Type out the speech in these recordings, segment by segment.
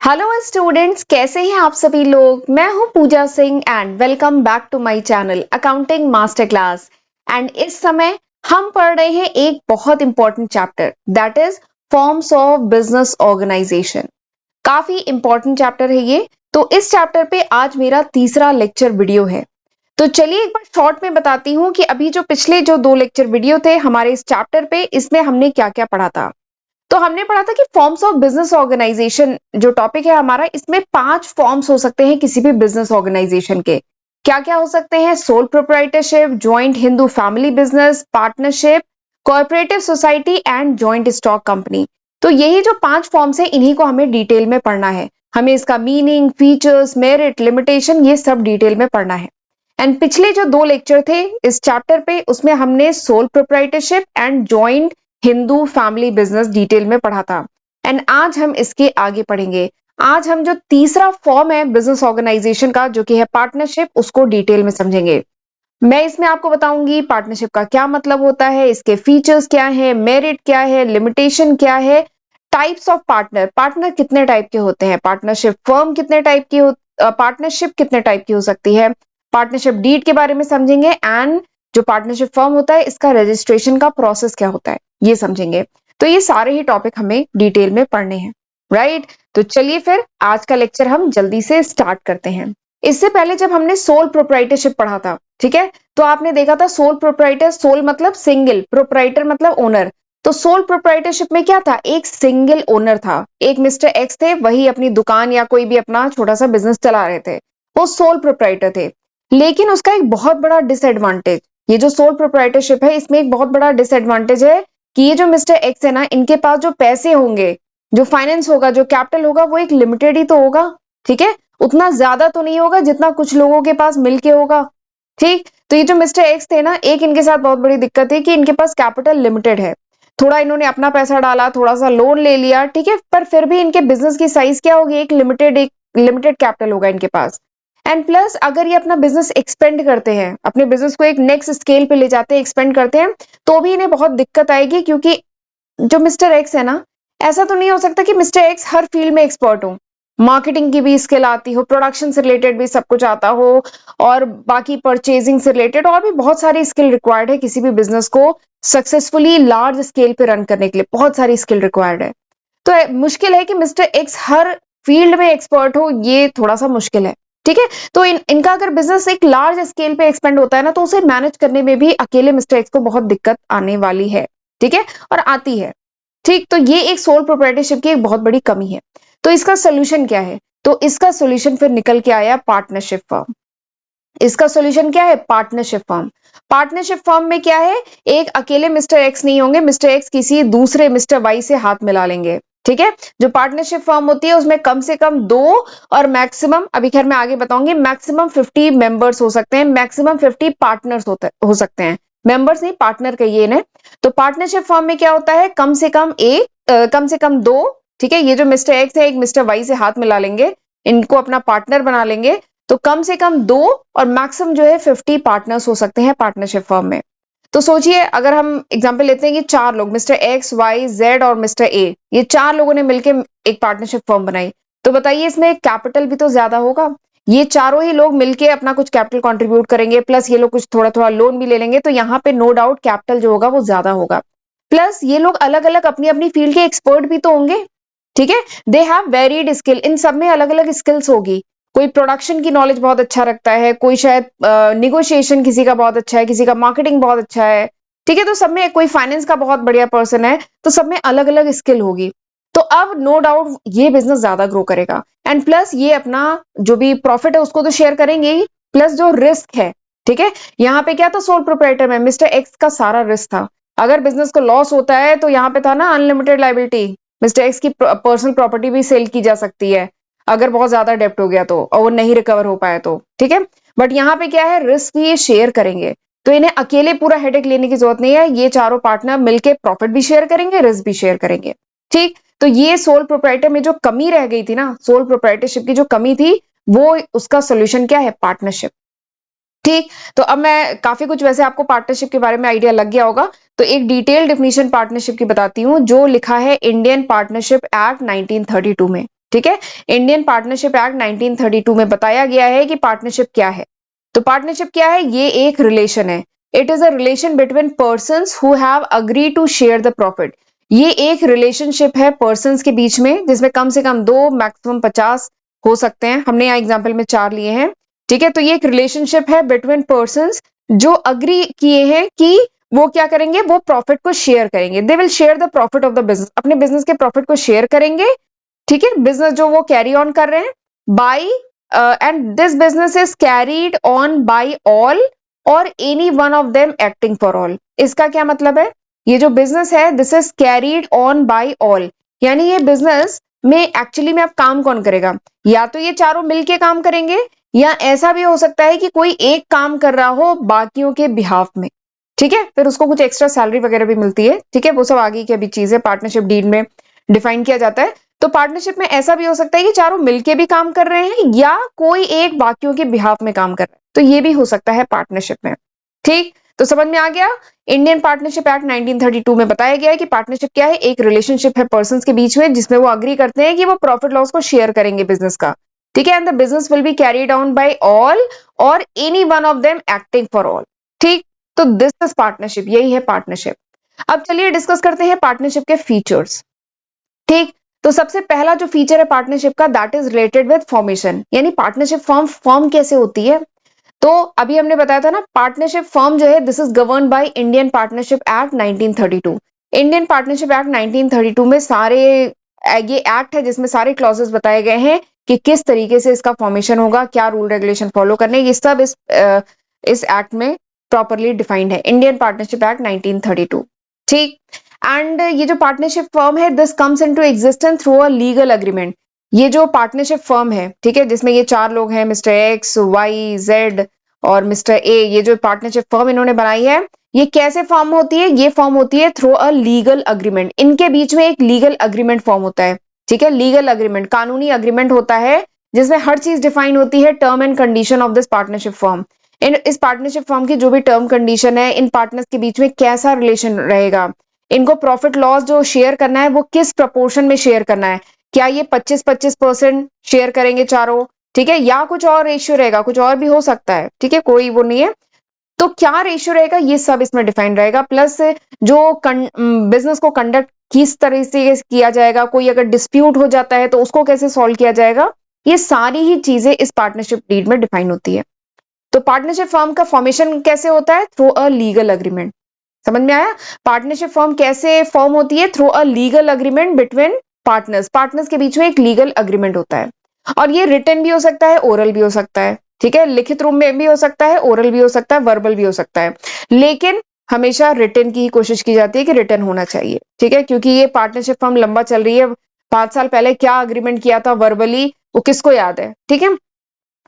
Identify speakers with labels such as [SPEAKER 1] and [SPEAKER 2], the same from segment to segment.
[SPEAKER 1] Hello students, कैसे हैं आप सभी लोग। मैं हूं Pooja Singh and welcome back to my channel accounting master class. And इस समय हम पढ़ रहे हैं एक बहुत important chapter, that is forms of business organization. काफी इंपॉर्टेंट चैप्टर है ये। तो इस चैप्टर पे आज मेरा तीसरा लेक्चर वीडियो है। तो चलिए एक बार शॉर्ट में बताती हूँ कि अभी जो पिछले जो 2 लेक्चर वीडियो थे हमारे इस चैप्टर पे, इसमें हमने क्या क्या पढ़ा था। तो हमने पढ़ा था कि फॉर्म्स ऑफ बिजनेस ऑर्गेनाइजेशन जो टॉपिक है हमारा, इसमें 5 फॉर्म्स हो सकते हैं किसी भी बिजनेस ऑर्गेनाइजेशन के। क्या क्या हो सकते हैं? Sole proprietorship, joint Hindu family business, partnership, cooperative society and joint stock company. तो यही जो 5 फॉर्म्स है इन्हीं को हमें डिटेल में पढ़ना है। हमें इसका मीनिंग, फीचर्स, मेरिट, लिमिटेशन ये सब डिटेल में पढ़ना है। एंड पिछले जो 2 लेक्चर थे इस चैप्टर पे, उसमें हमने sole proprietorship and joint Hindu family business detail में पढ़ा था। एंड आज हम इसके आगे पढ़ेंगे। आज हम जो तीसरा फॉर्म है बिजनेस ऑर्गेनाइजेशन का, जो कि है पार्टनरशिप, उसको डिटेल में समझेंगे। मैं इसमें आपको बताऊंगी पार्टनरशिप का क्या मतलब होता है, इसके फीचर्स क्या है, मेरिट क्या है, लिमिटेशन क्या है, टाइप्स ऑफ पार्टनर, पार्टनर कितने टाइप के होते हैं, पार्टनरशिप फर्म कितने टाइप की हो, पार्टनरशिप कितने टाइप की हो सकती है, पार्टनरशिप डीड के बारे में समझेंगे। एंड जो पार्टनरशिप फर्म होता है इसका रजिस्ट्रेशन का प्रोसेस क्या होता है ये समझेंगे। तो ये सारे ही टॉपिक हमें डिटेल में पढ़ने हैं, राइट। तो चलिए फिर आज का लेक्चर हम जल्दी से स्टार्ट करते हैं। इससे पहले जब हमने सोल प्रोप्राइटरशिप पढ़ा था, ठीक है, तो आपने देखा था सोल प्रोप्राइटर, सोल मतलब सिंगल, प्रोप्राइटर मतलब ओनर। तो सोल प्रोप्राइटरशिप में क्या था? एक सिंगल ओनर था, एक मिस्टर एक्स थे, वही अपनी दुकान या कोई भी अपना छोटा सा बिजनेस चला रहे थे, वो सोल प्रोप्राइटर थे। लेकिन उसका एक बहुत बड़ा डिसएडवांटेज, ये जो सोल प्रोप्राइटरशिप है इसमें एक बहुत बड़ा डिसएडवांटेज है कि ये जो मिस्टर एक्स है ना, इनके पास जो पैसे होंगे, जो फाइनेंस होगा, जो कैपिटल होगा, वो एक लिमिटेड ही तो होगा, ठीक है। उतना ज्यादा तो नहीं होगा जितना कुछ लोगों के पास मिलके होगा, ठीक। तो ये जो मिस्टर एक्स थे ना, एक इनके साथ बहुत बड़ी दिक्कत है कि इनके पास कैपिटल लिमिटेड है। थोड़ा इन्होंने अपना पैसा डाला, थोड़ा सा लोन ले लिया, ठीक है, पर फिर भी इनके बिजनेस की साइज क्या होगी? एक लिमिटेड कैपिटल होगा इनके पास। एंड प्लस अगर ये अपना बिजनेस एक्सपेंड करते हैं, अपने बिजनेस को एक नेक्स्ट स्केल पे ले जाते हैं, एक्सपेंड करते हैं, तो भी इन्हें बहुत दिक्कत आएगी, क्योंकि जो मिस्टर एक्स है ना, ऐसा तो नहीं हो सकता कि मिस्टर एक्स हर फील्ड में एक्सपर्ट हो, मार्केटिंग की भी स्किल आती हो, प्रोडक्शन से रिलेटेड भी सब कुछ आता हो, और बाकी परचेजिंग से रिलेटेड और भी बहुत सारी स्किल रिक्वायर्ड है किसी भी बिजनेस को सक्सेसफुली लार्ज स्केल पे रन करने के लिए, बहुत सारी स्किल रिक्वायर्ड है। तो मुश्किल है कि मिस्टर एक्स हर फील्ड में एक्सपर्ट हो, ये थोड़ा सा मुश्किल है, ठीक है। तो इनका अगर बिजनेस एक लार्ज स्केल पे एक्सपेंड होता है ना, तो उसे मैनेज करने में भी अकेले मिस्टर एक्स को बहुत दिक्कत आने वाली है, ठीक है, और आती है, ठीक। तो ये एक सोल प्रोप्राइटरशिप की एक बहुत बड़ी कमी है। तो इसका सोल्यूशन क्या है? तो इसका सोल्यूशन फिर निकल के आया पार्टनरशिप फर्म। इसका सॉल्यूशन क्या है? Partnership firm. पार्टनरशिप फर्म में क्या है? एक अकेले मिस्टर एक्स नहीं होंगे, मिस्टर एक्स किसी दूसरे मिस्टर वाई से हाथ मिला लेंगे, ठीक है। जो पार्टनरशिप फर्म होती है उसमें कम से कम 2 और मैक्सिमम, अभी खैर मैं आगे बताऊंगी, मैक्सिमम 50 मेंबर्स हो सकते हैं, मैक्सिमम 50 पार्टनर्स हो सकते हैं, मेंबर्स नहीं, पार्टनर कहिए इन्हें। तो पार्टनरशिप फर्म में क्या होता है? कम से कम कम से कम 2, ठीक है। ये जो मिस्टर एक्स है एक मिस्टर वाई से हाथ मिला लेंगे, इनको अपना पार्टनर बना लेंगे। तो कम से कम 2 और मैक्सिमम जो है 50 पार्टनर्स हो सकते हैं पार्टनरशिप फर्म में। तो सोचिए, अगर हम एग्जांपल लेते हैं कि 4 लोग, मिस्टर एक्स, वाई, जेड और मिस्टर ए, ये 4 लोगों ने मिलकर एक पार्टनरशिप फर्म बनाई, तो बताइए इसमें कैपिटल भी तो ज्यादा होगा। ये चारों ही लोग मिलके अपना कुछ कैपिटल कंट्रीब्यूट करेंगे, प्लस ये लोग कुछ थोड़ा थोड़ा लोन भी ले लेंगे, तो यहाँ पे नो डाउट कैपिटल जो होगा वो ज्यादा होगा। प्लस ये लोग अलग अलग अपनी अपनी फील्ड के एक्सपर्ट भी तो होंगे, ठीक है। दे हैव वेरीड स्किल, इन सब में अलग अलग स्किल्स होगी। कोई प्रोडक्शन की नॉलेज बहुत अच्छा रखता है, कोई शायद निगोशिएशन किसी का बहुत अच्छा है, किसी का मार्केटिंग बहुत अच्छा है, ठीक है। तो सब में कोई फाइनेंस का बहुत बढ़िया पर्सन है, तो सब में अलग अलग स्किल होगी। तो अब नो डाउट ये बिजनेस ज्यादा ग्रो करेगा। एंड प्लस ये अपना जो भी प्रॉफिट है उसको तो शेयर करेंगे ही, प्लस जो रिस्क है, ठीक है। यहाँ पे क्या था? सोल प्रोप्राइटर में मिस्टर एक्स का सारा रिस्क था। अगर बिजनेस को लॉस होता है तो यहाँ पे था ना अनलिमिटेड लाइबिलिटी, मिस्टर एक्स की पर्सनल प्रॉपर्टी भी सेल की जा सकती है अगर बहुत ज्यादा डेप्ट हो गया तो, और वो नहीं रिकवर हो पाया तो, ठीक है। बट यहाँ पे क्या है? रिस्क भी ये शेयर करेंगे, तो इन्हें अकेले पूरा हेडेक लेने की जरूरत नहीं है, ये चारों पार्टनर मिलके प्रॉफिट भी शेयर करेंगे, रिस्क भी शेयर करेंगे, ठीक। तो ये सोल प्रोप्राइटर में जो कमी रह गई थी ना, सोल प्रोप्राइटरशिप की जो कमी थी, वो उसका सोल्यूशन क्या है? पार्टनरशिप, ठीक। तो अब मैं काफी कुछ, वैसे आपको पार्टनरशिप के बारे में आइडिया लग गया होगा, तो एक डिटेल डेफिनेशन पार्टनरशिप की बताती हूँ जो लिखा है इंडियन पार्टनरशिप एक्ट 1932 में। ठीक है। इंडियन पार्टनरशिप एक्ट 1932 में बताया गया है कि पार्टनरशिप क्या है। तो पार्टनरशिप क्या है? ये एक रिलेशन है। It is a relation between persons who have agree to share the profit. ये एक रिलेशनशिप है पर्संस के बीच में, जिसमें कम से कम 2 मैक्सिमम 50 हो सकते हैं। हमने यहाँ एग्जाम्पल में 4 लिए हैं। ठीक है, तो ये एक रिलेशनशिप है बिटवीन पर्संस जो अग्री किए हैं कि वो क्या करेंगे, वो प्रॉफिट को शेयर करेंगे। They will share the profit of the business, अपने बिजनेस के प्रॉफिट को शेयर करेंगे। ठीक है, बिजनेस जो वो कैरी ऑन कर रहे हैं by, and this business is carried on by all और any one of them acting for all. इसका क्या मतलब है? ये जो बिजनेस है this is carried on by all, यानी ये बिजनेस में एक्चुअली में अब काम कौन करेगा? या तो ये चारों मिलके काम करेंगे, या ऐसा भी हो सकता है कि कोई एक काम कर रहा हो बाकियों के बिहाफ में। ठीक है, फिर उसको कुछ एक्स्ट्रा सैलरी वगैरह भी मिलती है। ठीक है, वो सब आगे की अभी चीजें पार्टनरशिप डीड में डिफाइन किया जाता है। तो पार्टनरशिप में ऐसा भी हो सकता है कि चारों मिलके भी काम कर रहे हैं या कोई एक बाकियों के बिहाफ में काम कर रहा है, तो ये भी हो सकता है पार्टनरशिप में। ठीक, तो समझ में आ गया। इंडियन पार्टनरशिप एक्ट 1932 में बताया गया है कि पार्टनरशिप क्या है? एक रिलेशनशिप है पर्संस के बीच में जिसमें वो अग्री करते हैं कि वो प्रॉफिट लॉस को शेयर करेंगे बिजनेस का। ठीक है, and the business will be carried on by all और any one of them acting for all. ठीक, तो दिस इज पार्टनरशिप, यही है पार्टनरशिप। अब चलिए डिस्कस करते हैं पार्टनरशिप के फीचर्स। ठीक, तो सबसे पहला जो फीचर है पार्टनरशिप का, that is related with formation, यानी पार्टनरशिप फॉर्म कैसे होती है। तो अभी हमने बताया था ना, पार्टनरशिप फॉर्म जो है this is govern by Indian partnership act 1932। Indian partnership act 1932 में सारे ये एक्ट है जिसमें सारे क्लॉजेस बताए गए हैं कि किस तरीके से इसका फॉर्मेशन होगा, क्या रूल रेगुलेशन फॉलो करने, ये सब इस एक्ट में प्रॉपरली डिफाइंड है। Indian partnership act 1932। ठीक, एंड ये जो पार्टनरशिप फर्म है this comes into existence through a legal agreement. ये जो पार्टनरशिप फर्म है, ठीक है, जिसमें ये 4 लोग हैं, मिस्टर एक्स, वाई, जेड और मिस्टर ए, ये जो पार्टनरशिप फर्म इन्होंने बनाई है, ये कैसे फॉर्म होती है? ये फॉर्म होती है थ्रू अ लीगल एग्रीमेंट। इनके बीच में एक लीगल एग्रीमेंट फॉर्म होता है। ठीक है, लीगल एग्रीमेंट कानूनी एग्रीमेंट होता है जिसमें हर चीज डिफाइन होती है, term and condition of this partnership firm. इस पार्टनरशिप फर्म की जो भी टर्म कंडीशन है, इन पार्टनर्स के बीच में कैसा रिलेशन रहेगा, इनको प्रॉफिट लॉस जो शेयर करना है वो किस प्रपोर्शन में शेयर करना है, क्या ये 25-25% शेयर करेंगे चारों, ठीक है, या कुछ और रेशियो रहेगा, कुछ और भी हो सकता है। ठीक है, कोई वो नहीं है, तो क्या रेशियो रहेगा ये सब इसमें डिफाइन रहेगा। प्लस जो बिजनेस को कंडक्ट किस तरह से किया जाएगा, कोई अगर डिस्प्यूट हो जाता है तो उसको कैसे सॉल्व किया जाएगा, ये सारी ही चीजें इस पार्टनरशिप डीड में डिफाइन होती है। तो पार्टनरशिप फर्म का फॉर्मेशन कैसे होता है? Through a legal agreement. समझ में आया? पार्टनरशिप फर्म कैसे फॉर्म होती है? Through a legal agreement between partners. Partners के बीच में एक लीगल एग्रीमेंट होता है, और ये रिटन भी हो सकता है, ओरल भी हो सकता है। ठीक है, लिखित रूप में भी हो सकता है, ओरल भी हो सकता है, वर्बल भी हो सकता है, लेकिन हमेशा रिटन की ही कोशिश की जाती है कि रिटन होना चाहिए। ठीक है, क्योंकि ये पार्टनरशिप फर्म लंबा चल रही है, 5 साल पहले क्या अग्रीमेंट किया था वर्बली, वो किसको याद है? ठीक है,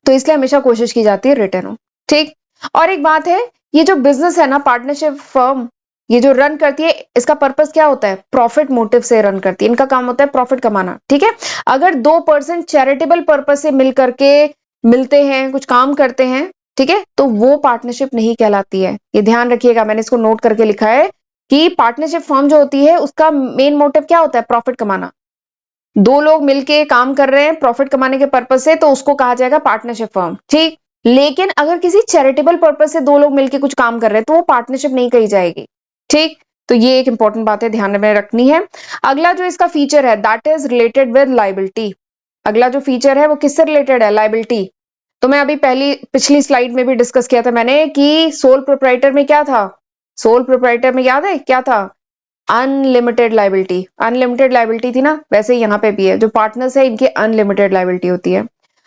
[SPEAKER 1] तो इसलिए हमेशा कोशिश की जाती है रिटर्न हो। ठीक, और एक बात है, ये जो बिजनेस है ना, पार्टनरशिप फर्म ये जो रन करती है, इसका पर्पस क्या होता है? प्रॉफिट मोटिव से रन करती है, इनका काम होता है प्रॉफिट कमाना। ठीक है, अगर 2% चैरिटेबल पर्पज से मिल करके मिलते हैं, कुछ काम करते हैं, ठीक है, तो वो पार्टनरशिप नहीं कहलाती है। ये ध्यान रखिएगा, मैंने इसको नोट करके लिखा है कि पार्टनरशिप फर्म जो होती है उसका मेन मोटिव क्या होता है? प्रॉफिट कमाना। 2 लोग मिलके काम कर रहे हैं प्रॉफिट कमाने के पर्पज से, तो उसको कहा जाएगा पार्टनरशिप फर्म। ठीक, लेकिन अगर किसी चैरिटेबल पर्पज से 2 लोग मिलके कुछ काम कर रहे हैं तो वो पार्टनरशिप नहीं कही जाएगी। ठीक, तो ये एक इंपॉर्टेंट बात है, ध्यान में रखनी है। अगला जो इसका फीचर है that is related with liability. अगला जो फीचर है वो किससे रिलेटेड है? लाइबिलिटी। तो मैं अभी पिछली स्लाइड में भी डिस्कस किया था मैंने कि सोल प्रोप्राइटर में क्या था? सोल प्रोप्राइटर में याद है क्या था? Unlimited liability. अनलिमिटेड लाइबिलिटी थी ना, वैसे ही यहाँ पे भी है, जो पार्टनर्स है इनके अनलिमिटेड लाइबिलिटी होती है।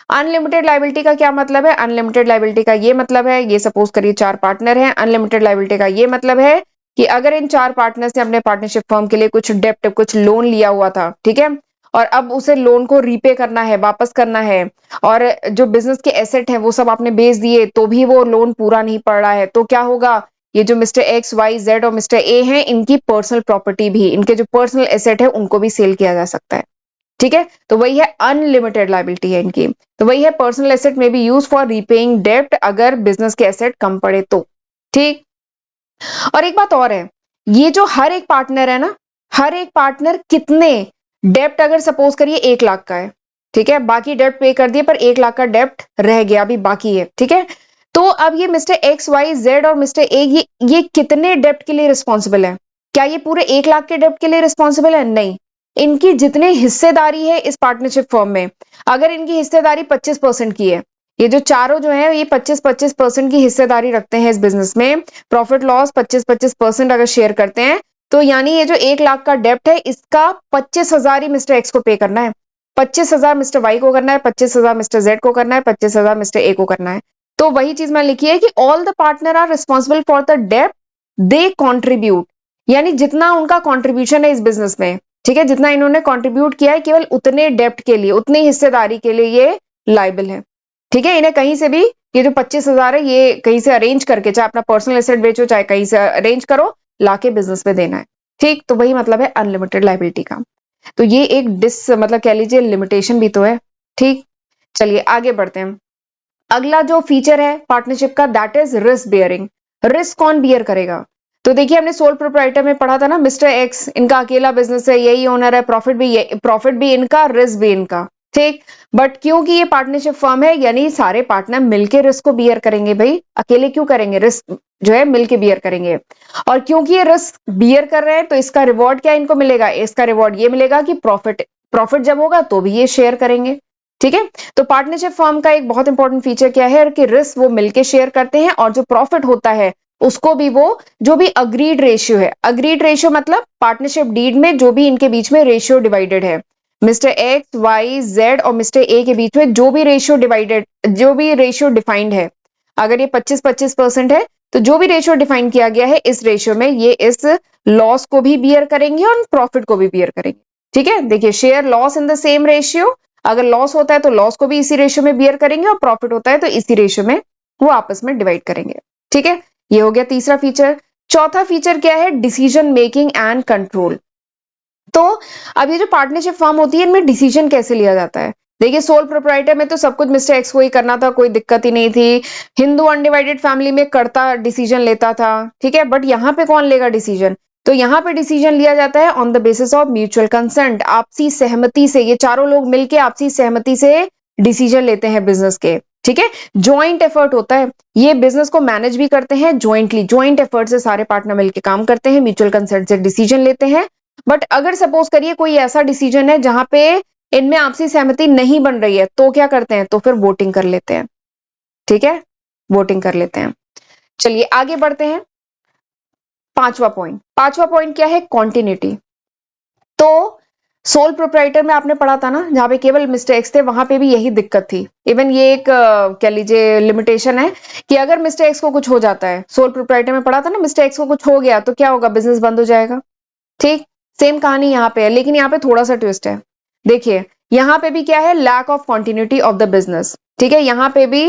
[SPEAKER 1] अनलिमिटेड लाइबिलिटी का क्या मतलब है? अनलिमिटेड लाइबिलिटी का ये मतलब है, ये सपोज करिए 4 पार्टनर हैं, अनलिमिटेड लाइबिलिटी का ये मतलब है कि अगर इन 4 पार्टनर्स ने अपने पार्टनरशिप फर्म के लिए कुछ डेप्ट, कुछ लोन लिया हुआ था, ठीक है, और अब उसे लोन को रीपे करना है, वापस करना है, और जो बिजनेस के एसेट है वो सब आपने बेच दिए तो भी वो लोन पूरा नहीं पड़ रहा है, तो क्या होगा? ये जो मिस्टर एक्स, वाई, जेड और मिस्टर ए हैं, इनकी पर्सनल प्रॉपर्टी भी, इनके जो पर्सनल एसेट है उनको भी सेल किया जा सकता है। ठीक है, तो वही है अनलिमिटेड लाइबिलिटी है इनकी। तो वही है पर्सनल एसेट में बी यूज फॉर रीपेइंग डेप्ट, अगर बिजनेस के एसेट कम पड़े तो। ठीक, और एक बात और है, ये जो हर एक पार्टनर है ना, हर एक पार्टनर कितने डेप्ट, अगर सपोज करिए 1 लाख का है, ठीक है, बाकी डेप्ट पे कर दिए, पर 1 लाख का डेप्ट रह गया, अभी बाकी है। ठीक है, तो अब ये मिस्टर एक्स वाई जेड और मिस्टर ए ये कितने डेप्ट के लिए रिस्पॉन्सिबल है? क्या ये पूरे 1 लाख के डेप्ट के लिए रिस्पॉन्सिबल है? नहीं, इनकी जितनी हिस्सेदारी है इस पार्टनरशिप फर्म में, अगर इनकी हिस्सेदारी 25% की है, ये जो चारों जो है ये 25-25% की हिस्सेदारी रखते हैं इस बिजनेस में, प्रॉफिट लॉस 25-25% अगर शेयर करते हैं, तो यानी ये जो 1 लाख का डेप्ट है इसका 25,000 ही मिस्टर एक्स को पे करना है, 25,000 मिस्टर वाई को करना है, 25,000 मिस्टर जेड को करना है, 25,000 मिस्टर ए को करना है। तो वही चीज मैं लिखी है कि all the partner are responsible for the डेप्ट दे कॉन्ट्रीब्यूट, यानी जितना उनका कॉन्ट्रीब्यूशन है इस बिजनेस में, ठीक है, जितना इन्होंने कॉन्ट्रीब्यूट किया है केवल उतने डेप्ट के लिए, उतनी हिस्सेदारी के लिए ये लाइबल है। ठीक है, इन्हें कहीं से भी ये जो 25,000 है ये कहीं से अरेंज करके, चाहे अपना पर्सनल एसेट बेचो चाहे कहीं से अरेंज करो, लाके बिजनेस में देना है। ठीक, तो वही मतलब है अनलिमिटेड लाइबिलिटी का। तो ये एक मतलब कह लीजिए लिमिटेशन भी तो है। ठीक, चलिए आगे बढ़ते हैं। अगला जो फीचर है पार्टनरशिप का, that is risk bearing. Risk कौन बियर करेगा? तो देखिए हमने सोल प्रोप्राइटर में पढ़ा था ना, मिस्टर एक्स इनका अकेला बिजनेस है, यही ओनर है, प्रॉफिट भी इनका, रिस्क भी इनका। ठीक, बट क्योंकि ये पार्टनरशिप फर्म है यानी सारे पार्टनर मिलकर रिस्क को बियर करेंगे। भाई अकेले क्यों करेंगे? रिस्क जो है मिलके बियर करेंगे, और क्योंकि ये रिस्क बियर कर रहे हैं तो इसका रिवॉर्ड क्या इनको मिलेगा? इसका रिवॉर्ड ये मिलेगा कि प्रॉफिट जब होगा तो भी ये शेयर करेंगे। ठीक है, तो पार्टनरशिप फर्म का एक बहुत इंपॉर्टेंट फीचर क्या है कि रिस्क वो मिलके शेयर करते हैं, और जो प्रॉफिट होता है उसको भी वो, जो भी अग्रीड रेशियो है, अग्रीड रेशियो मतलब पार्टनरशिप डीड में जो भी इनके बीच में रेशियो डिवाइडेड है, मिस्टर एक्स वाई जेड और मिस्टर ए के बीच में जो भी रेशियो डिवाइडेड, जो भी रेशियो डिफाइंड है, अगर ये 25-25% है तो जो भी रेशियो डिफाइन किया गया है इस रेशियो में ये इस लॉस को भी बियर करेंगे और प्रॉफिट को भी बियर करेंगे। ठीक है, देखिए share loss in the same ratio, अगर लॉस होता है तो लॉस को भी इसी रेशियो में बियर करेंगे, और प्रॉफिट होता है तो इसी रेशियो में वो आपस में डिवाइड करेंगे। ठीक है, ये हो गया तीसरा फीचर। चौथा फीचर क्या है? Decision making and control. तो अब ये जो पार्टनरशिप फॉर्म होती है इनमें डिसीजन कैसे लिया जाता है? देखिए सोल प्रोप्राइटर में तो सब कुछ मिस्टर एक्स को ही करना था, कोई दिक्कत ही नहीं थी, हिंदू अनडिवाइडेड फैमिली में करता डिसीजन लेता था। ठीक है, बट यहाँ पे कौन लेगा डिसीजन? तो यहाँ पे डिसीजन लिया जाता है on the basis of mutual consent, आपसी सहमति से, ये चारों लोग मिलके आपसी सहमति से डिसीजन लेते हैं बिजनेस के। ठीक है, ज्वाइंट एफर्ट होता है, ये बिजनेस को मैनेज भी करते हैं ज्वाइंटली, ज्वाइंट एफर्ट से सारे पार्टनर मिलकर काम करते हैं, म्यूचुअल कंसेंट से डिसीजन लेते हैं। बट अगर सपोज करिए कोई ऐसा डिसीजन है जहां पे इनमें आपसी सहमति नहीं बन रही है, तो क्या करते हैं? तो फिर वोटिंग कर लेते हैं। ठीक है, वोटिंग कर लेते हैं। चलिए आगे बढ़ते हैं। पांचवा पॉइंट क्या है? कॉन्टिन्यूटी। तो सोल प्रोप्राइटर में आपने पढ़ा था ना, जहां पे केवल मिस्टर एक्स थे, वहां पे भी यही दिक्कत थी। इवन ये एक कह लीजिए लिमिटेशन है कि अगर मिस्टर एक्स को कुछ हो जाता है, सोल प्रोप्राइटर में पढ़ा था ना, मिस्टर एक्स को कुछ हो गया तो क्या होगा? बिजनेस बंद हो जाएगा। ठीक, सेम कहानी यहाँ पे है, लेकिन यहाँ पे थोड़ा सा ट्विस्ट है। देखिए यहाँ पे भी क्या है? Lack of continuity of the business. ठीक है, यहाँ पे भी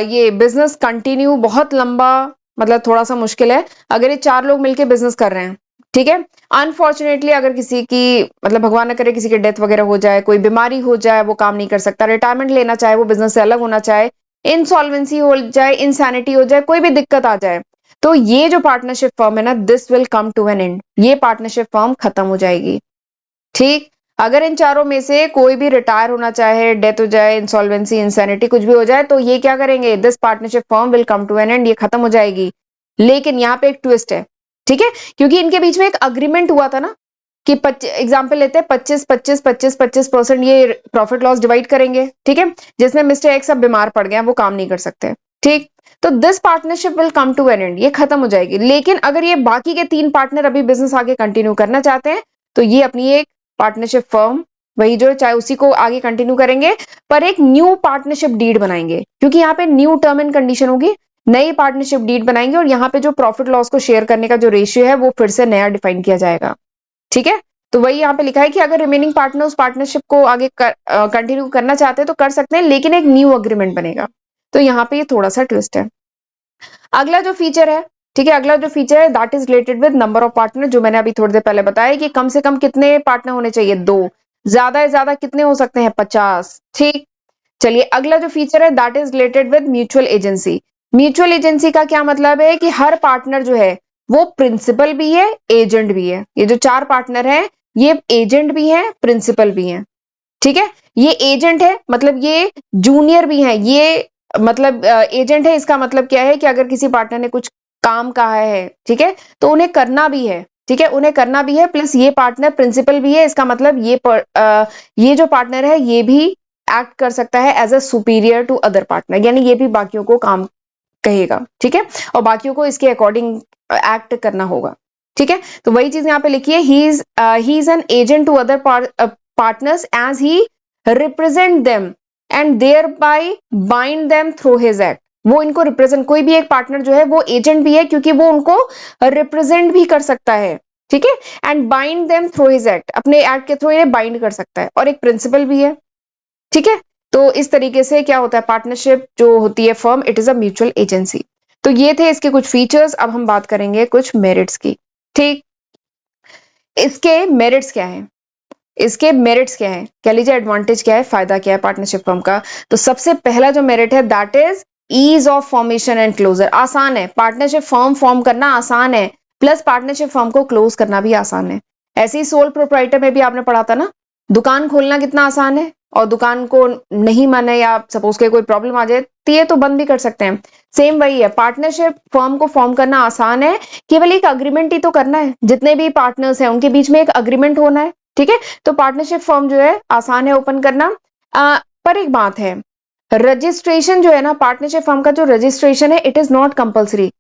[SPEAKER 1] ये बिजनेस कंटिन्यू बहुत लंबा, मतलब थोड़ा सा मुश्किल है अगर ये चार लोग मिलकर बिजनेस कर रहे हैं। ठीक है, अनफॉर्चुनेटली अगर किसी की, मतलब भगवान न करे किसी की डेथ वगैरह हो जाए, कोई बीमारी हो जाए, वो काम नहीं कर सकता, रिटायरमेंट लेना चाहे, वो बिजनेस से अलग होना चाहे, इनसॉल्वेंसी हो जाए, इनसैनिटी हो जाए, कोई भी दिक्कत आ जाए, तो ये जो पार्टनरशिप फर्म है ना, this will come to an end, ये पार्टनरशिप फर्म खत्म हो जाएगी। ठीक, अगर इन चारों में से कोई भी रिटायर होना चाहे, डेथ हो जाए, इंसॉल्वेंसी, इंसैनिटी कुछ भी हो जाए, तो ये क्या करेंगे? This partnership firm will come to an end, ये खत्म हो जाएगी। लेकिन यहाँ पे एक ट्विस्ट है। ठीक है, क्योंकि इनके बीच में एक अग्रीमेंट हुआ था ना कि एग्जाम्पल लेते हैं 25-25-25-25% ये प्रॉफिट लॉस डिवाइड करेंगे। ठीक है, जिसमें मिस्टर एक्स अब बीमार पड़ गया, वो काम नहीं कर सकते। ठीक, तो this partnership will come to an end, ये खत्म हो जाएगी। लेकिन अगर ये बाकी के 3 पार्टनर अभी बिजनेस आगे कंटिन्यू करना चाहते हैं, तो ये अपनी एक पार्टनरशिप फर्म, वही जो चाहे उसी को आगे कंटिन्यू करेंगे, पर एक न्यू पार्टनरशिप डीड बनाएंगे, क्योंकि यहाँ पे न्यू टर्म एंड कंडीशन होगी, नई पार्टनरशिप डीड बनाएंगे, और यहाँ पे जो प्रॉफिट लॉस को शेयर करने का जो रेशियो है वो फिर से नया डिफाइन किया जाएगा। ठीक है, तो वही यहाँ पे लिखा है कि अगर रिमेनिंग पार्टनर उस पार्टनरशिप को आगे कंटिन्यू करना चाहते हैं तो कर सकते हैं, लेकिन एक न्यू अग्रीमेंट बनेगा। तो यहाँ पे ये थोड़ा सा ट्विस्ट है। अगला जो फीचर है, ठीक है, अगला जो फीचर है that is related with number of partner, जो मैंने अभी थोड़ी देर पहले बताया कि कम से कम कितने पार्टनर होने चाहिए? 2, ज्यादा से ज्यादा कितने हो सकते हैं? 50। ठीक, चलिए अगला जो फीचर है that is related with mutual agency. Mutual agency का क्या मतलब है कि हर पार्टनर जो है वो प्रिंसिपल भी है, एजेंट भी है। ये जो 4 पार्टनर हैं ये एजेंट भी हैं, प्रिंसिपल भी हैं। ठीक है, ये एजेंट है, मतलब ये जूनियर भी है, ये मतलब एजेंट है, इसका मतलब क्या है कि अगर किसी पार्टनर ने कुछ काम कहा है, ठीक है, तो उन्हें करना भी है, ठीक है, उन्हें करना भी है, प्लस ये पार्टनर प्रिंसिपल भी है, इसका मतलब ये जो पार्टनर है ये भी एक्ट कर सकता है as a superior to other partner, यानी ये भी बाकियों को काम कहेगा, ठीक है, और बाकियों को इसके अकॉर्डिंग एक्ट करना होगा, ठीक है। तो वही चीज यहाँ पे लिखी है, he is an agent to other partners as he represent them and thereby bind them through his act. वो इनको रिप्रेजेंट, कोई भी एक पार्टनर जो है वो एजेंट भी है क्योंकि वो उनको रिप्रेजेंट भी कर सकता है, ठीक है, and bind them through his act, अपने एक्ट के थ्रू इन्हें बाइंड कर सकता है, और एक प्रिंसिपल भी है, ठीक है। तो इस तरीके से क्या होता है, पार्टनरशिप जो होती है firm, it is a mutual agency. तो ये थे इसके कुछ फीचर्स, अब हम बात करेंगे कुछ मेरिट्स की, ठीक। इसके मेरिट्स क्या है, इसके मेरिट्स क्या है, कह लीजिए एडवांटेज क्या है, फायदा क्या है पार्टनरशिप फर्म का। तो सबसे पहला जो मेरिट है that is ease of formation and closure. आसान है, पार्टनरशिप फर्म फॉर्म करना आसान है, प्लस पार्टनरशिप फर्म को क्लोज करना भी आसान है। ऐसे ही सोल प्रोप्राइटर में भी आपने पढ़ा था ना, दुकान खोलना कितना आसान है, और दुकान को नहीं माने या सपोज के कोई प्रॉब्लम आ जाती है तो बंद भी कर सकते हैं। सेम वही है, पार्टनरशिप फर्म को फॉर्म करना आसान है, केवल एक अग्रीमेंट ही तो करना है, जितने भी पार्टनर्स हैं उनके बीच में एक अग्रीमेंट होना है, ठीक है। तो पार्टनरशिप फर्म जो है आसान है ओपन करना। पर एक बात है, रजिस्ट्रेशन जो है ना, पार्टनरशिप फर्म का जो रजिस्ट्रेशन है it is not compulsory.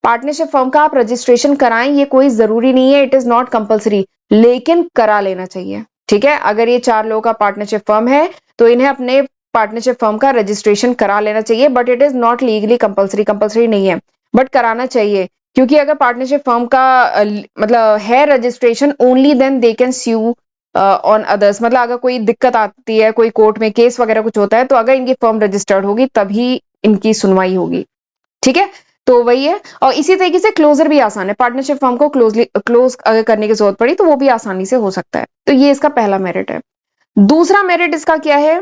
[SPEAKER 1] Partnership firm का आप रजिस्ट्रेशन कराएं ये कोई जरूरी नहीं है, इट इज नॉट कंपलसरी, लेकिन करा लेना चाहिए, ठीक है। अगर ये 4 लोगों का पार्टनरशिप फर्म है तो इन्हें अपने पार्टनरशिप फर्म का रजिस्ट्रेशन करा लेना चाहिए, but it is not legally compulsory, compulsory नहीं है, बट कराना चाहिए। क्योंकि अगर पार्टनरशिप फर्म का मतलब है registration, only then they can sue on others, मतलब अगर कोई दिक्कत आती है, कोई कोर्ट में केस वगैरह कुछ होता है, तो अगर इनकी फर्म रजिस्टर्ड होगी तभी इनकी सुनवाई होगी, ठीक है। तो वही है, और इसी तरीके से क्लोजर भी आसान है, पार्टनरशिप फर्म को क्लोज अगर करने की जरूरत पड़ी तो वो भी आसानी से हो सकता है। तो ये इसका पहला मेरिट है। दूसरा मेरिट इसका क्या है,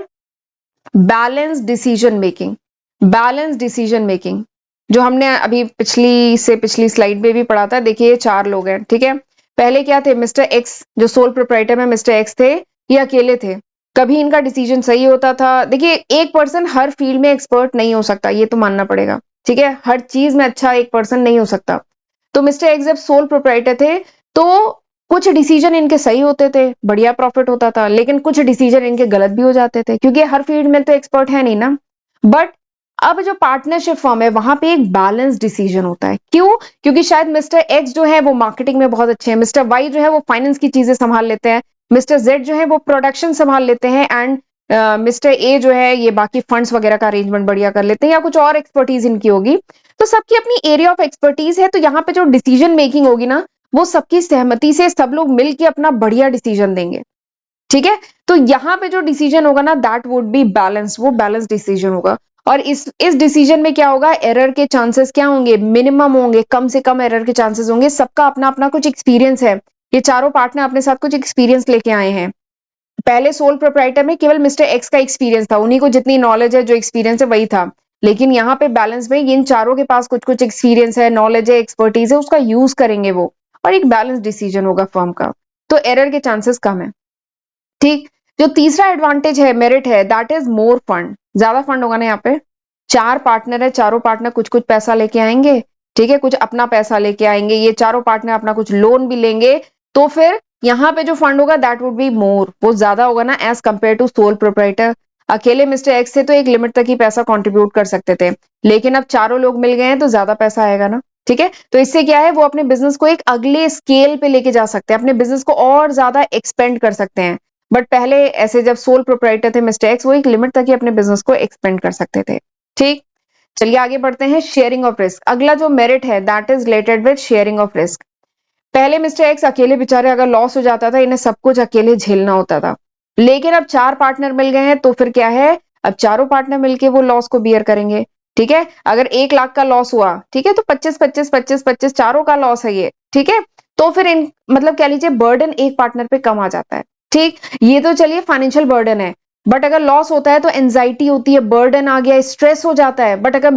[SPEAKER 1] balance decision making. Balance decision making जो हमने अभी पिछली स्लाइड में भी पढ़ा था, देखिए 4 लोग हैं, ठीक है। पहले क्या थे, मिस्टर एक्स जो सोल प्रोप्राइटर में मिस्टर एक्स थे, ये अकेले थे, कभी इनका डिसीजन सही होता था। देखिए एक पर्सन हर फील्ड में एक्सपर्ट नहीं हो सकता, ये तो मानना पड़ेगा, ठीक है, हर चीज में अच्छा एक पर्सन नहीं हो सकता। तो मिस्टर एक्स जब सोल प्रोप्राइटर थे तो कुछ डिसीजन इनके सही होते थे, बढ़िया प्रॉफिट होता था, लेकिन कुछ डिसीजन इनके गलत भी हो जाते थे, क्योंकि हर फील्ड में तो एक्सपर्ट है नहीं ना। बट अब जो पार्टनरशिप फर्म है वहां पे एक बैलेंस डिसीजन होता है, क्यों, क्योंकि शायद मिस्टर एक्स जो है वो मार्केटिंग में बहुत अच्छे हैं, मिस्टर वाई जो है वो फाइनेंस की चीजें संभाल लेते हैं, मिस्टर जेड जो है वो प्रोडक्शन संभाल लेते हैं, एंड मिस्टर ए जो है ये बाकी फंड्स वगैरह का अरेंजमेंट बढ़िया कर लेते हैं, या कुछ और एक्सपर्टीज इनकी होगी। तो सबकी अपनी एरिया ऑफ एक्सपर्टीज है, तो यहाँ पे जो डिसीजन मेकिंग होगी ना, वो सबकी सहमति से सब लोग मिलकर अपना बढ़िया डिसीजन देंगे, ठीक है। तो यहाँ पे जो डिसीजन होगा ना दैट वुड बी बैलेंस, वो बैलेंस डिसीजन होगा। और इस डिसीजन में क्या होगा, एरर के चांसेस क्या होंगे, मिनिमम होंगे, कम से कम एरर के चांसेस होंगे। सबका अपना अपना कुछ एक्सपीरियंस है, ये चारों पार्टनर अपने साथ कुछ एक्सपीरियंस लेके आए हैं। पहले सोल प्रोप्राइटर में केवल मिस्टर एक्स का एक्सपीरियंस था, उन्हीं को जितनी नॉलेज है, जो एक्सपीरियंस है वही था, लेकिन यहाँ पे बैलेंस में इन चारों के पास कुछ कुछ एक्सपीरियंस है, नॉलेज है, एक्सपर्टीज है, उसका यूज करेंगे वो, और एक बैलेंस डिसीजन होगा फर्म का, तो एरर के चांसेस कम है, ठीक। जो तीसरा एडवांटेज है, मेरिट है, दैट इज मोर फंड, ज्यादा फंड होगा ना यहाँ पे। 4 पार्टनर है, चारों पार्टनर कुछ कुछ पैसा लेके आएंगे, ठीक है, कुछ अपना पैसा लेके आएंगे, ये चारों पार्टनर अपना कुछ लोन भी लेंगे, तो फिर यहाँ पे जो फंड होगा दैट वुड बी मोर, वो ज्यादा होगा ना as compare to sole proprietor. अकेले मिस्टर एक्स से तो एक लिमिट तक ही पैसा कंट्रीब्यूट कर सकते थे, लेकिन अब चारों लोग मिल गए हैं तो ज्यादा पैसा आएगा ना, ठीक है। तो इससे क्या है, वो अपने बिजनेस को एक अगले स्केल पे लेके जा सकते हैं, अपने बिजनेस को और ज्यादा एक्सपेंड कर सकते हैं। बट पहले ऐसे जब सोल प्रोप्राइटर थे मिस्टर एक्स, वो एक लिमिट तक ही अपने बिजनेस को एक्सपेंड कर सकते थे, ठीक। चलिए आगे बढ़ते हैं, शेयरिंग ऑफ रिस्क। अगला जो मेरिट है that is related with sharing of risk. पहले मिस्टर एक्स अकेले बेचारे अगर लॉस हो जाता था, इन्हें सब कुछ अकेले झेलना होता था, लेकिन अब 4 पार्टनर मिल गए हैं तो फिर क्या है, अब चारों पार्टनर मिलके वो लॉस को बियर करेंगे, ठीक है। अगर 1 लाख का लॉस हुआ, ठीक है, तो 25 चारों का लॉस है ये, ठीक है। तो फिर इन मतलब कह लीजिए बर्डन एक पार्टनर पे कम आ जाता है, ठीक। ये तो चलिए फाइनेंशियल बर्डन है, बट अगर लॉस होता है तो एंजाइटी होती है, बर्डन आ गया, स्ट्रेस हो जाता है। बट अगर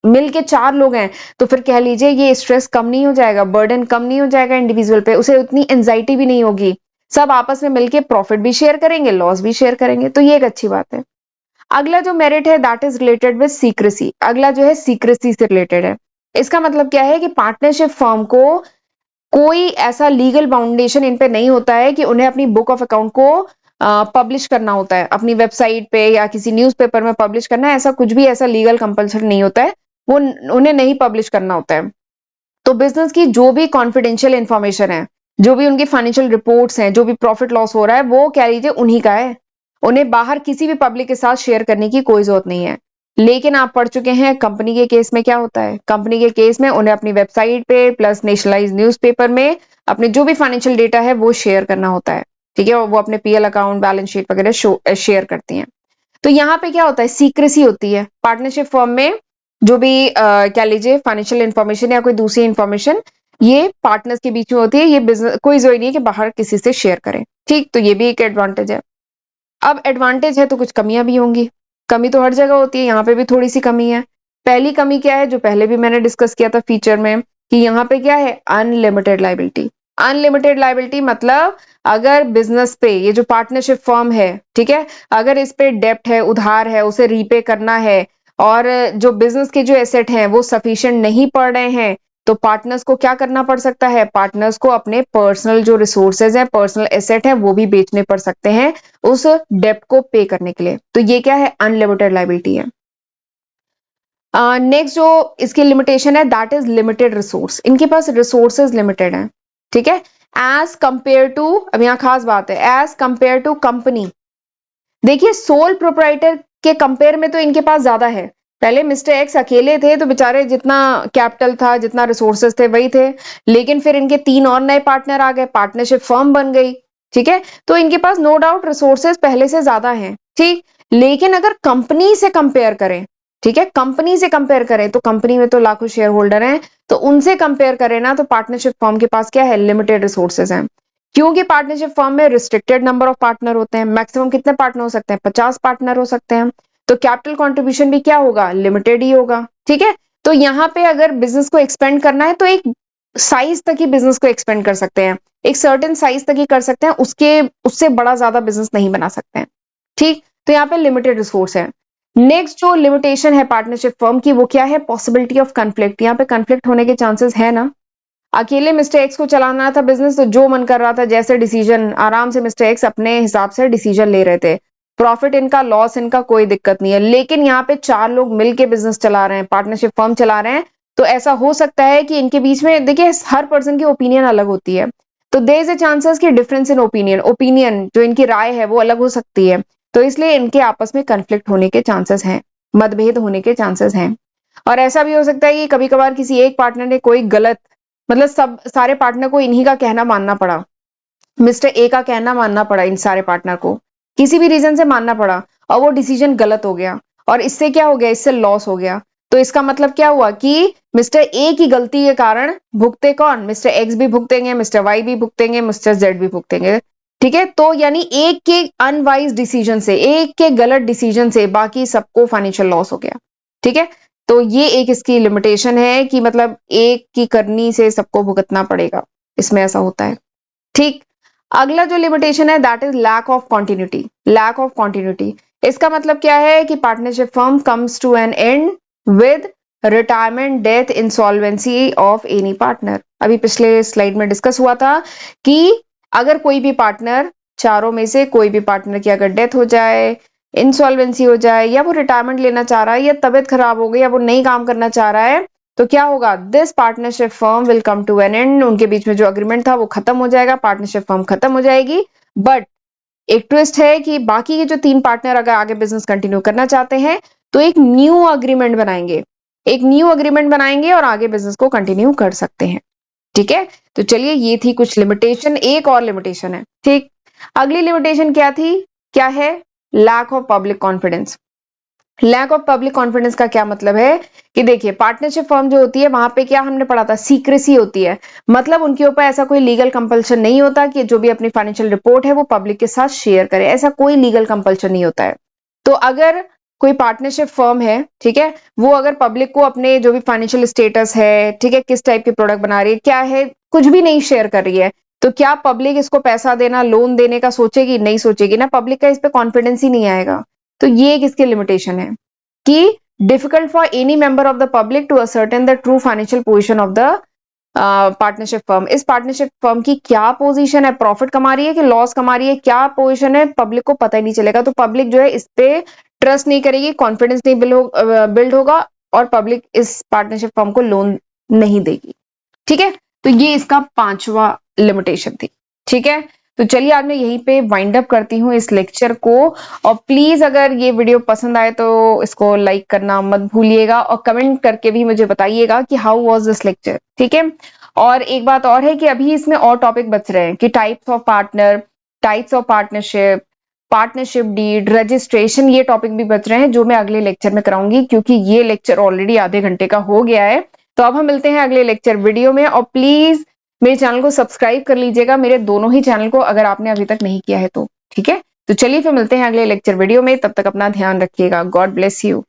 [SPEAKER 1] मिलके 4 लोग हैं तो फिर कह लीजिए ये स्ट्रेस कम नहीं हो जाएगा, बर्डन कम नहीं हो जाएगा इंडिविजुअल पे, उसे उतनी एंजाइटी भी नहीं होगी। सब आपस में मिलके प्रॉफिट भी शेयर करेंगे, लॉस भी शेयर करेंगे, तो ये एक अच्छी बात है। अगला जो मेरिट है that is related with secrecy. अगला जो है सीक्रेसी से रिलेटेड है। इसका मतलब क्या है कि पार्टनरशिप फर्म को कोई ऐसा लीगल बाउंडेशन इन पे नहीं होता है कि उन्हें अपनी बुक ऑफ अकाउंट को पब्लिश करना होता है, अपनी वेबसाइट पे या किसी न्यूज़पेपर में पब्लिश करना है, ऐसा कुछ भी ऐसा लीगल कंपल्सन नहीं होता है, वो उन्हें नहीं पब्लिश करना होता है। तो बिजनेस की जो भी कॉन्फिडेंशियल इंफॉर्मेशन है, जो भी उनकी फाइनेंशियल रिपोर्ट्स हैं, जो भी प्रॉफिट लॉस हो रहा है, वो कह लीजिए उन्हीं का है। उन्हें बाहर किसी भी पब्लिक के साथ शेयर करने की कोई जरूरत नहीं है। लेकिन आप पढ़ चुके हैं कंपनी के केस में क्या होता है। कंपनी के केस में उन्हें अपनी वेबसाइट पे प्लस नेशनलाइज न्यूज़पेपर में अपने जो भी फाइनेंशियल डेटा है वो शेयर करना होता है। ठीक है, और वो अपने पीएल अकाउंट, बैलेंस शीट वगैरह शेयर करती हैं। तो यहाँ पे क्या होता है, सीक्रेसी होती है पार्टनरशिप फर्म में। जो भी क्या लीजिए फाइनेंशियल इंफॉर्मेशन या कोई दूसरी इंफॉर्मेशन ये पार्टनर्स के बीच में होती है, ये बिजनेस कोई जरूरी नहीं है कि बाहर किसी से शेयर करें। ठीक, तो ये भी एक एडवांटेज है। अब एडवांटेज है तो कुछ कमियां भी होंगी। कमी तो हर जगह होती है, यहाँ पे भी थोड़ी सी कमी है। पहली कमी क्या है, जो पहले भी मैंने डिस्कस किया था फीचर में, कि यहाँ पे क्या है, अनलिमिटेड लाइबिलिटी। अनलिमिटेड लाइबिलिटी मतलब अगर बिजनेस पे ये जो पार्टनरशिप फर्म है, ठीक है, अगर इस पे डेप्ट है, उधार है, उसे रीपे करना है, और जो बिजनेस के जो एसेट हैं वो सफिशिएंट नहीं पड़ रहे हैं, तो पार्टनर्स को क्या करना पड़ सकता है, पार्टनर्स को अपने पर्सनल जो रिसोर्सेज हैं, पर्सनल एसेट है, वो भी बेचने पड़ सकते हैं उस डेप्ट को पे करने के लिए। तो ये क्या है, अनलिमिटेड लाइबिलिटी है। नेक्स्ट जो इसकी लिमिटेशन है दैट इज लिमिटेड रिसोर्स। इनके पास रिसोर्सेज लिमिटेड हैं। ठीक है, एज कंपेयर टू, अब यहाँ खास बात है, एज कंपेयर टू कंपनी। देखिए सोल प्रोप्राइटर के कंपेयर में तो इनके पास ज्यादा है। पहले मिस्टर एक्स अकेले थे तो बेचारे जितना कैपिटल था, जितना रिसोर्सेज थे वही थे, लेकिन फिर इनके 3 और नए पार्टनर आ गए, पार्टनरशिप फर्म बन गई। ठीक है, तो इनके पास नो डाउट रिसोर्सेज पहले से ज्यादा हैं। ठीक, लेकिन अगर कंपनी से कंपेयर करें, ठीक है, कंपनी से कंपेयर करें तो कंपनी में तो लाखों शेयर होल्डर हैं, तो उनसे कंपेयर करें ना तो पार्टनरशिप फर्म के पास क्या है, लिमिटेड रिसोर्सेज हैं। क्योंकि पार्टनरशिप फर्म में रिस्ट्रिक्टेड नंबर ऑफ पार्टनर होते हैं। मैक्सिमम कितने पार्टनर हो सकते हैं, 50 पार्टनर हो सकते हैं। तो कैपिटल कंट्रीब्यूशन भी क्या होगा, लिमिटेड ही होगा। ठीक है, तो यहाँ पे अगर बिजनेस को एक्सपेंड करना है तो एक साइज तक ही बिजनेस को एक्सपेंड कर सकते हैं, एक सर्टेन साइज तक ही कर सकते हैं, उसके उससे बड़ा ज्यादा बिजनेस नहीं बना सकते हैं। ठीक, तो यहाँ पे लिमिटेड रिसोर्स है। नेक्स्ट जो लिमिटेशन है पार्टनरशिप फर्म की वो क्या है, पॉसिबिलिटी ऑफ कंफ्लिक्ट। यहाँ पे कंफ्लिक्ट होने के चांसेस है ना। अकेले मिस्टर एक्स को चलाना था बिजनेस, तो जो मन कर रहा था जैसे डिसीजन, आराम से मिस्टर एक्स अपने हिसाब से डिसीजन ले रहे थे, प्रॉफिट इनका, लॉस इनका, कोई दिक्कत नहीं है। लेकिन यहाँ पे 4 लोग मिलके बिजनेस चला रहे हैं, पार्टनरशिप फर्म चला रहे हैं, तो ऐसा हो सकता है कि इनके बीच में, देखिए हर पर्सन की ओपिनियन अलग होती है, तो देयर इज अ चांसेस कि डिफरेंस इन ओपिनियन, ओपिनियन जो इनकी राय है वो अलग हो सकती है, तो इसलिए इनके आपस में कंफ्लिक्ट होने के चांसेस हैं, मतभेद होने के चांसेस हैं। और ऐसा भी हो सकता है कि कभी कभार किसी एक पार्टनर ने कोई गलत, मतलब सब सारे पार्टनर को इन्हीं का कहना मानना पड़ा, मिस्टर ए का कहना मानना पड़ा, इन सारे पार्टनर को किसी भी रीजन से मानना पड़ा, और वो डिसीजन गलत हो गया, और इससे क्या हो गया, इससे लॉस हो गया। तो इसका मतलब क्या हुआ कि मिस्टर ए की गलती के कारण भुगते कौन, मिस्टर एक्स भी भुगतेंगे, मिस्टर वाई भी भुगतेंगे, मिस्टर जेड भी भुगतेंगे। ठीक है, तो यानी एक के अनवाइज डिसीजन से, एक के गलत डिसीजन से बाकी सबको फाइनेंशियल लॉस हो गया। ठीक है, तो ये एक इसकी लिमिटेशन है कि मतलब एक की करनी से सबको भुगतना पड़ेगा, इसमें ऐसा होता है। ठीक, अगला जो लिमिटेशन है that is lack of continuity. Lack of continuity, इसका मतलब क्या है कि partnership firm comes to an end with retirement, death, insolvency of any partner. अभी पिछले स्लाइड में डिस्कस हुआ था कि अगर कोई भी पार्टनर, चारों में से कोई भी पार्टनर की अगर डेथ हो जाए, इंसॉल्वेंसी हो जाए, या वो रिटायरमेंट लेना चाह रहा है, या तबियत खराब हो गई, या वो नहीं काम करना चाह रहा है, तो क्या होगा, this partnership firm will come to an end. उनके बीच में जो अग्रीमेंट था वो खत्म हो जाएगा, पार्टनरशिप फर्म खत्म हो जाएगी। बट एक ट्विस्ट है कि बाकी के जो 3 पार्टनर अगर आगे बिजनेस कंटिन्यू करना चाहते हैं तो एक न्यू अग्रीमेंट बनाएंगे, एक न्यू अग्रीमेंट बनाएंगे और आगे बिजनेस को कंटिन्यू कर सकते हैं। ठीक है, तो चलिए ये थी कुछ लिमिटेशन। एक और लिमिटेशन है, ठीक, अगली लिमिटेशन क्या थी, क्या है, lack of public confidence. Lack of public confidence का क्या मतलब है कि देखिए पार्टनरशिप फर्म जो होती है वहां पे क्या हमने पढ़ा था, सीक्रेसी होती है, मतलब उनके ऊपर ऐसा कोई लीगल कंपल्शन नहीं होता कि जो भी अपनी फाइनेंशियल रिपोर्ट है वो पब्लिक के साथ शेयर करे, ऐसा कोई लीगल कंपल्शन नहीं होता है। तो अगर कोई पार्टनरशिप फर्म है, ठीक है, वो अगर पब्लिक को अपने जो भी फाइनेंशियल स्टेटस है, ठीक है, किस टाइप के प्रोडक्ट बना रही है, क्या है, कुछ भी नहीं शेयर कर रही है, तो क्या पब्लिक इसको पैसा देना, लोन देने का सोचेगी? नहीं सोचेगी ना, पब्लिक का इस पे कॉन्फिडेंस ही नहीं आएगा। तो ये एक इसकी लिमिटेशन है कि difficult for any member of the public to ascertain the true financial position of the partnership firm. इस पार्टनरशिप फर्म की क्या पोजीशन है, प्रॉफिट कमा रही है कि लॉस कमा रही है, क्या पोजीशन है, पब्लिक को पता ही नहीं चलेगा। तो पब्लिक जो है इस पे ट्रस्ट नहीं करेगी, कॉन्फिडेंस नहीं बिल्ड होगा और पब्लिक इस पार्टनरशिप फर्म को लोन नहीं देगी। ठीक है, तो ये इसका 5वां लिमिटेशन थी। ठीक है, तो चलिए आज मैं यहीं पे वाइंड अप करती हूँ इस लेक्चर को। और प्लीज अगर ये वीडियो पसंद आए तो इसको लाइक करना मत भूलिएगा और कमेंट करके भी मुझे बताइएगा कि हाउ वाज दिस लेक्चर। ठीक है, और एक बात और है कि अभी इसमें और टॉपिक बच रहे हैं कि types of partner, types of partnership, partnership deed, registration, ये टॉपिक भी बच रहे हैं जो मैं अगले लेक्चर में कराऊंगी, क्योंकि ये लेक्चर ऑलरेडी आधे घंटे का हो गया है। तो अब हम मिलते हैं अगले लेक्चर वीडियो में, और प्लीज मेरे चैनल को सब्सक्राइब कर लीजिएगा, मेरे दोनों ही चैनल को, अगर आपने अभी तक नहीं किया है तो। ठीक है, तो चलिए फिर मिलते हैं अगले लेक्चर वीडियो में, तब तक अपना ध्यान रखिएगा। God bless you.